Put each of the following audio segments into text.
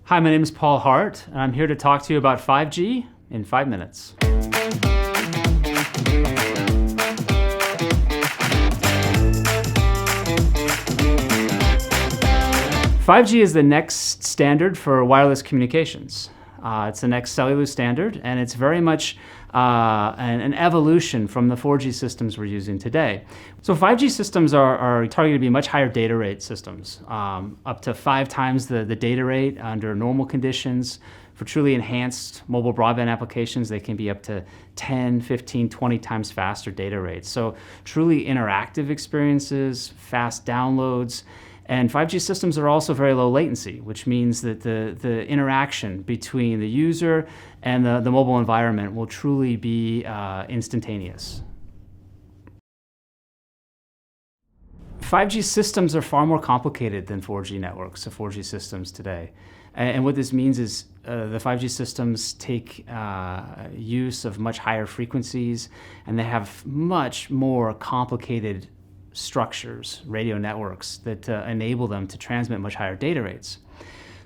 Hi, my name is Paul Hart, and I'm here to talk to you about 5G in 5 minutes. 5G is the next standard for wireless communications. It's the next cellular standard, and it's very much an evolution from the 4G systems we're using today. So 5G systems are targeted to be much higher data rate systems, up to 5 times the data rate under normal conditions. For truly enhanced mobile broadband applications, they can be up to 10, 15, 20 times faster data rates. So truly interactive experiences, fast downloads. And 5G systems are also very low latency, which means that the interaction between the user and the mobile environment will truly be instantaneous. 5G systems are far more complicated than 4G networks or 4G systems today. And what this means is the 5G systems take use of much higher frequencies, and they have much more complicated structures, radio networks, that enable them to transmit much higher data rates.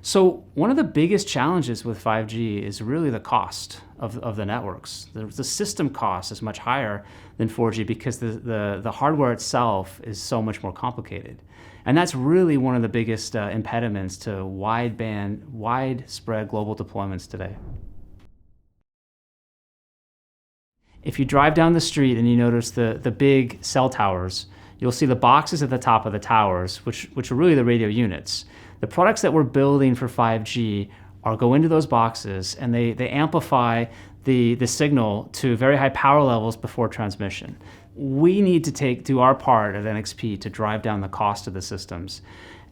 So one of the biggest challenges with 5G is really the cost of the networks. The system cost is much higher than 4G because the hardware itself is so much more complicated. And that's really one of the biggest impediments to widespread global deployments today. If you drive down the street and you notice the big cell towers, you'll see the boxes at the top of the towers, which are really the radio units. The products that we're building for 5G go into those boxes, and they amplify the signal to very high power levels before transmission. We need to do our part at NXP to drive down the cost of the systems.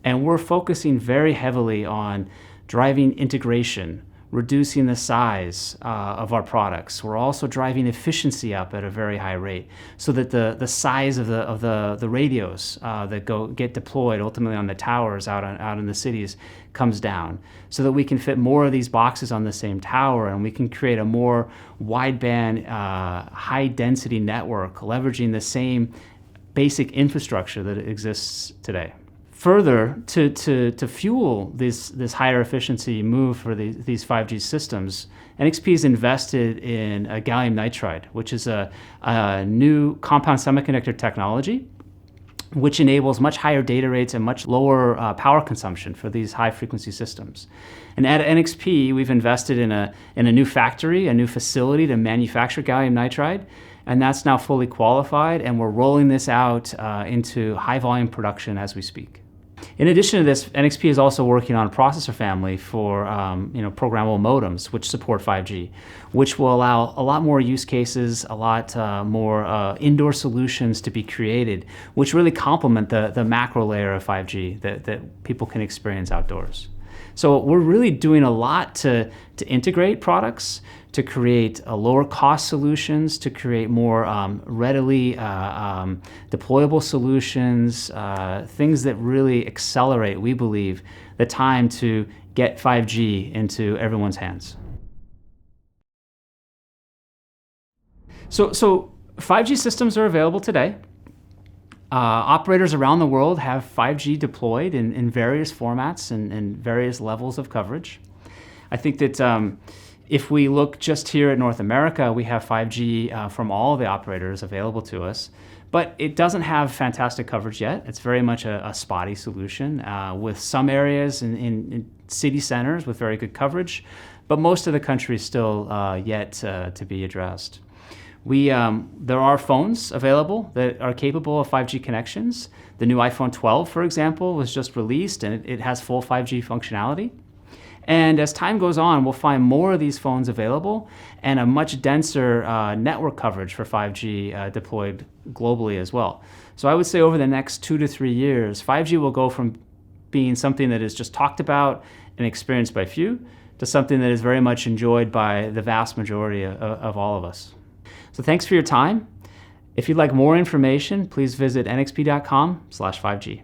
And we're focusing very heavily on driving integration, reducing the size of our products. We're also driving efficiency up at a very high rate so that the size of the radios that get deployed ultimately on the towers out in the cities comes down, so that we can fit more of these boxes on the same tower, and we can create a more wideband, high density network leveraging the same basic infrastructure that exists today. Further, to fuel this higher efficiency move for these 5G systems, NXP has invested in gallium nitride, which is a new compound semiconductor technology, which enables much higher data rates and much lower power consumption for these high frequency systems. And at NXP, we've invested in a new factory, a new facility to manufacture gallium nitride. And that's now fully qualified, and we're rolling this out into high volume production as we speak. In addition to this, NXP is also working on a processor family for programmable modems, which support 5G, which will allow a lot more use cases, a lot more indoor solutions to be created, which really complement the macro layer of 5G that people can experience outdoors. So we're really doing a lot to integrate products, to create lower cost solutions, to create more readily deployable solutions, things that really accelerate, we believe, the time to get 5G into everyone's hands. So 5G systems are available today. Operators around the world have 5G deployed in various formats and various levels of coverage. I think that if we look just here at North America, we have 5G from all of the operators available to us, but it doesn't have fantastic coverage yet. It's very much a spotty solution with some areas in city centers with very good coverage, but most of the country is still yet to be addressed. There are phones available that are capable of 5G connections. The new iPhone 12, for example, was just released, and it has full 5G functionality. And as time goes on, we'll find more of these phones available and a much denser network coverage for 5G deployed globally as well. So I would say over the next 2 to 3 years, 5G will go from being something that is just talked about and experienced by few to something that is very much enjoyed by the vast majority of all of us. So thanks for your time. If you'd like more information, please visit nxp.com/5G.